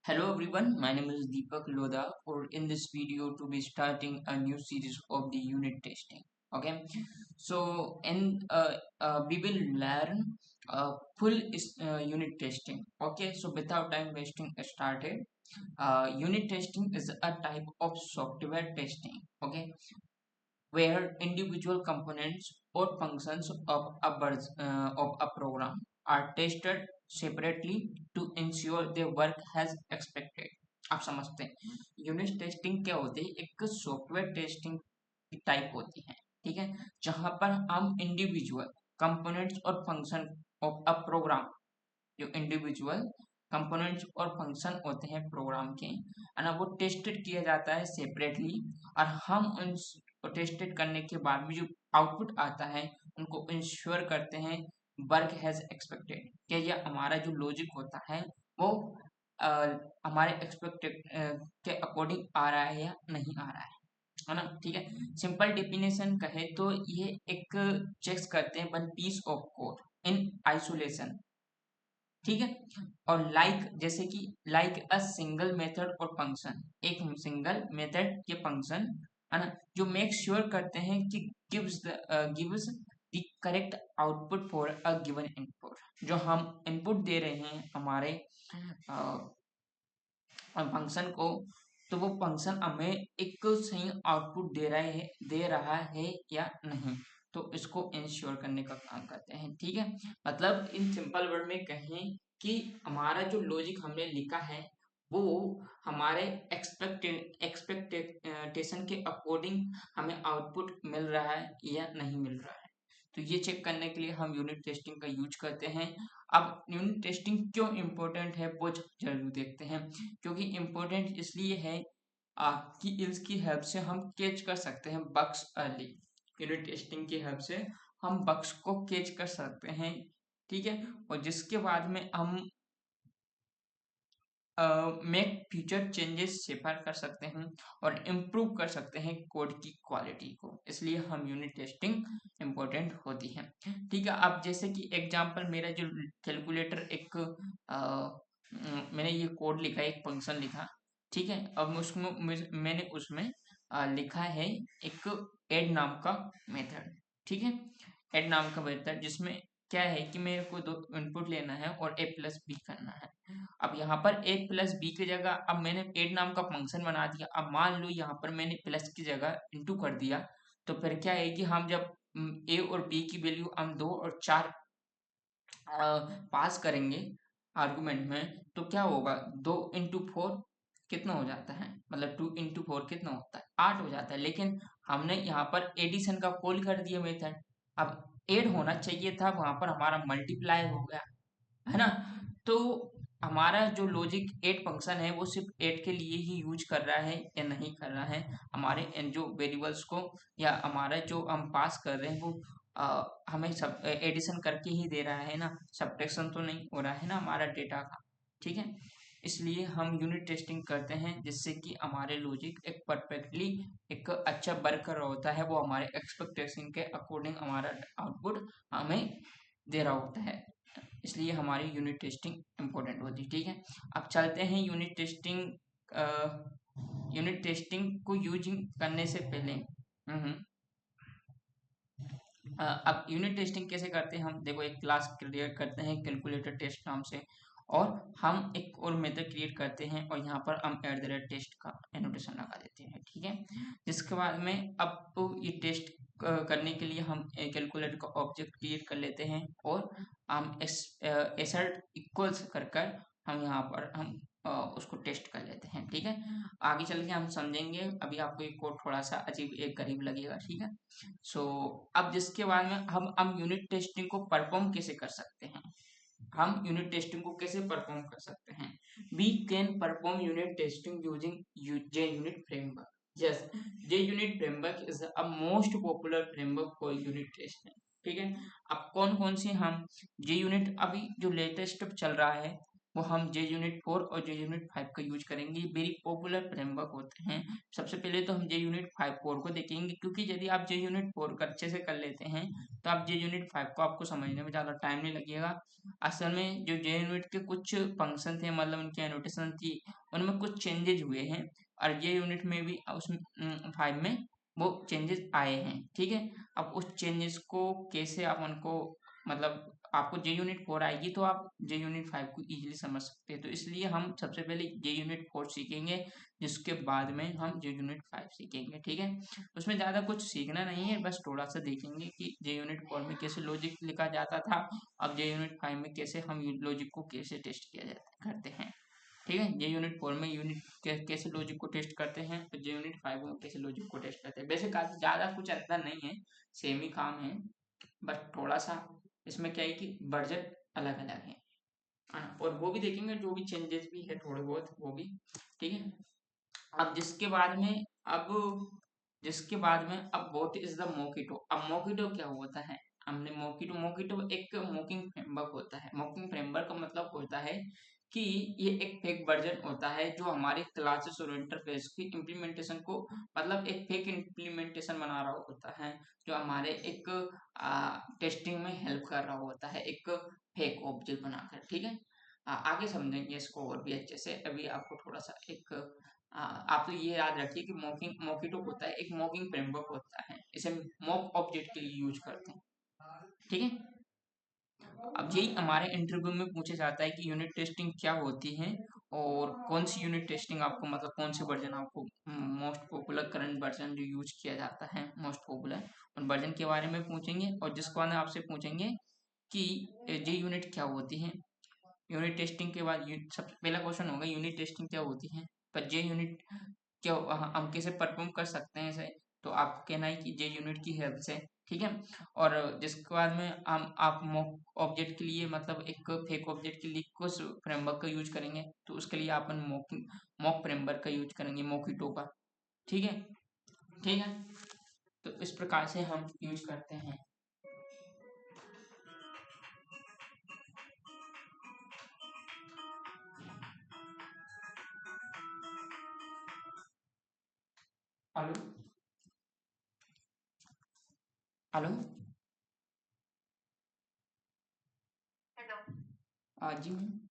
Hello everyone, my name is Deepak Lodha or in this video to be starting a new series of the unit testing. Okay, so we will learn unit testing. Okay, so without time wasting started. Unit testing is a type of software testing. Okay, where individual components or functions of a program are tested separately to ensure their work has expected. आप समझते हैं unit testing क्या होती है? एक software testing type होती है, ठीक है, जहां पर हम इंडिविजुअल कंपोनेंट्स और फंक्शन ऑफ अ प्रोग्राम, जो इंडिविजुअल कंपोनेंट्स और फंक्शन होते हैं प्रोग्राम के, है ना, वो टेस्टेड किया जाता है सेपरेटली। और हम उन टेस्टेड करने के बाद में जो आउटपुट आता है उनको इंश्योर करते हैं वर्क हैज एक्सपेक्टेड, कि यह हमारा जो लॉजिक होता है वो अ, हमारे एक्सपेक्टेड के अकॉर्डिंग आ रहा है या नहीं आ रहा है ना, ठीक है। सिंपल डेफिनेशन कहे तो ये एक चेक्स करते हैं one piece of code in isolation, ठीक है। और जैसे कि लाइक अ सिंगल मेथड और फंक्शन, एक सिंगल मेथड के फंक्शन, है ना, जो मेक श्योर करते हैं कि gives the correct output for a given input. जो हम इनपुट दे रहे हैं हमारे फंक्शन को, तो वो फंक्शन हमें एक सही आउटपुट दे रहा है या नहीं, तो इसको इंश्योर करने का काम करते हैं, ठीक है। मतलब इन सिंपल वर्ड में कहें कि हमारा जो लॉजिक हमने लिखा है वो हमारे एक्सपेक्टेशन के अकॉर्डिंग हमें आउटपुट मिल रहा है या नहीं मिल रहा है। तो ये चेक करने के लिए हम यूनिट टेस्टिंग का यूज करते हैं। अब यूनिट टेस्टिंग क्यों इम्पोर्टेंट है वो जरूर देखते हैं। क्योंकि इम्पोर्टेंट इसलिए है कि इसकी हेल्प से हम कैच कर सकते हैं बग्स अर्ली। यूनिट टेस्टिंग की हेल्प से हम बग्स को कैच कर सकते हैं, ठीक है। और जिसके बाद में हम मेक फ्यूचर चेंजेस सेफर कर सकते हैं और इम्प्रूव कर सकते हैं कोड की क्वालिटी को। इसलिए हम यूनिट टेस्टिंग इम्पोर्टेंट होती है, ठीक है। अब जैसे कि एग्जांपल मेरा जो कैलकुलेटर एक मैंने ये कोड लिखा, एक फंक्शन लिखा, ठीक है। अब मैंने उसमें लिखा है एक ऐड नाम का मेथड, ठीक है। ऐड नाम का मेथड जिसमें क्या है कि मेरे को दो इनपुट लेना है और a प्लस बी करना है। अब यहाँ पर a प्लस बी की जगह अब मैंने ऐड नाम का फंक्शन बना दिया। अब मान लो यहाँ पर मैंने प्लस की जगह इंटू कर दिया, तो फिर क्या है कि हम जब a और b की वैल्यू हम 2 और 4 पास करेंगे आर्गुमेंट में, तो क्या होगा, 2 इंटू 4 कितना हो जाता है, मतलब 2 इंटू 4 कितना होता है, 8 हो जाता है। लेकिन हमने यहाँ पर एडिशन का कॉल कर दिया मेथड। अब ऐड होना चाहिए था, वहां पर हमारा मल्टीप्लाई हो गया, है ना। तो हमारा जो लॉजिक एड फंक्शन है वो सिर्फ एड के लिए ही यूज कर रहा है या नहीं कर रहा है, हमारे जो वेरिएबल्स को या हमारा जो हम पास कर रहे हैं वो हमें सब एडिशन करके ही दे रहा है ना, सब्ट्रैक्शन तो नहीं हो रहा है ना हमारा डेटा का, ठीक है। इसलिए हम यूनिट टेस्टिंग करते हैं जिससे कि हमारे लॉजिक एक परफेक्टली एक अच्छा वर्क कर रहा होता है, वो हमारे एक्सपेक्टेशन के अकॉर्डिंग हमारा आउटपुट हमें दे रहा होता है। इसलिए हमारी यूनिट टेस्टिंग इम्पोर्टेंट होती है, ठीक है। अब चलते हैं यूनिट टेस्टिंग को यूजिंग करने से पहले। अब यूनिट टेस्टिंग कैसे करते हैं हम, देखो एक क्लास क्रिएट करते हैं कैलकुलेटर टेस्ट नाम से, और हम एक और मेथड क्रिएट करते हैं और यहाँ पर हम @टेस्ट का एनोटेशन लगा देते हैं, ठीक है। जिसके बाद में अब ये टेस्ट करने के लिए हम कैलकुलेटर का ऑब्जेक्ट क्रिएट कर लेते हैं और हम एसर्ट इक्वल्स कर हम यहाँ पर हम उसको टेस्ट कर लेते हैं, ठीक है। आगे चल के हम समझेंगे, अभी आपको ये कोड थोड़ा सा अजीब एक गरीब लगेगा, ठीक है। सो अब जिसके बाद में हम यूनिट टेस्टिंग को परफॉर्म कैसे कर सकते हैं, हम यूनिट टेस्टिंग को कैसे परफॉर्म कर सकते हैं। We can perform unit testing using JUnit framework. Yes, JUnit framework is a most popular framework for unit testing, ठीक है। अब कौन कौन सी हम JUnit, अभी जो लेटेस्ट चल रहा है वो हम JUnit 4 और JUnit 5 का यूज करेंगे। वेरी पॉपुलर फ्रेमवर्क होते हैं। सबसे पहले तो हम JUnit 5 4 को देखेंगे, क्योंकि यदि आप JUnit 4 का अच्छे से कर लेते हैं तो आप JUnit 5 को आपको समझने में ज़्यादा टाइम नहीं लगेगा। असल में जो JUnit के कुछ फंक्शन थे, मतलब उनकी एनोटेशन थी, उनमें कुछ चेंजेज हुए हैं और JUnit में भी उसमें 5 में वो चेंजेस आए हैं। ठीक है, अब उस चेंजेस को कैसे आप उनको, मतलब आपको JUnit 4 आएगी तो आप JUnit 5 को इजीली समझ सकते हैं। तो इसलिए हम सबसे पहले JUnit 4 सीखेंगे, जिसके बाद में हम JUnit 5 सीखेंगे। ठीक है, उसमें ज़्यादा कुछ सीखना नहीं है, बस थोड़ा सा देखेंगे कि JUnit 4 में कैसे लॉजिक लिखा जाता था, अब JUnit 5 में कैसे हम लॉजिक को कैसे टेस्ट किया जाता करते हैं। ठीक है, JUnit 4 में यूनिट कैसे लॉजिक को टेस्ट करते हैं, तो JUnit 5 में कैसे लॉजिक को टेस्ट करते हैं। वैसे काफी ज़्यादा कुछ अंतर नहीं है, सेम ही काम है, बट थोड़ा सा इसमें क्या है कि वर्जन अलग अलग है ना। और वो भी देखेंगे, जो भी चेंजेस भी है थोड़े बहुत वो भी। ठीक है, अब अब व्हाट इज द मोकिटो। अब मोकिटो क्या होता है, हमने मोकिटो एक मॉकिंग फ्रेमवर्क होता है। मॉकिंग फ्रेमवर्क का मतलब होता है कि ये एक फेक वर्जन होता है जो हमारे क्लासेस और इंटरफेस की इम्प्लीमेंटेशन को, मतलब एक फेक इम्प्लीमेंटेशन बना रहा होता है, जो हमारे एक टेस्टिंग में हेल्प कर रहा होता है, एक फेक ऑब्जेक्ट बनाकर। ठीक है, आगे समझेंगे इसको और भी अच्छे से। अभी आपको थोड़ा सा एक आप तो ये याद रखिए कि मोकिटो होता है एक मॉकिंग फ्रेमवर्क होता है, इसे मॉक ऑब्जेक्ट के लिए यूज करते हैं। ठीक है, अब यही हमारे इंटरव्यू में पूछा जाता है कि यूनिट टेस्टिंग क्या होती है और कौन सी यूनिट टेस्टिंग आपको, मतलब कौन से वर्जन आपको मोस्ट पॉपुलर करंट वर्जन जो यूज किया जाता है मोस्ट पॉपुलर, उन वर्जन के बारे में पूछेंगे। और जिसको बाद आपसे पूछेंगे कि ये यूनिट क्या होती है। यूनिट टेस्टिंग के बाद सबसे पहला क्वेश्चन होगा यूनिट टेस्टिंग क्या होती है, पर जे यूनिट क्या हम कैसे परफॉर्म कर सकते हैं इसे। तो आपको कहना है कि जे यूनिट की हेल्प से। ठीक है, और जिसके बाद में हम आप मॉक ऑब्जेक्ट के लिए, मतलब एक फेक ऑब्जेक्ट के लिए कुछ फ्रेमवर्क का यूज करेंगे, तो उसके लिए अपन मॉक फ्रेमवर्क का यूज करेंगे, मोकिटो का। ठीक है, ठीक है, तो इस प्रकार से हम यूज करते हैं। हेलो, हेलो, जी मैम।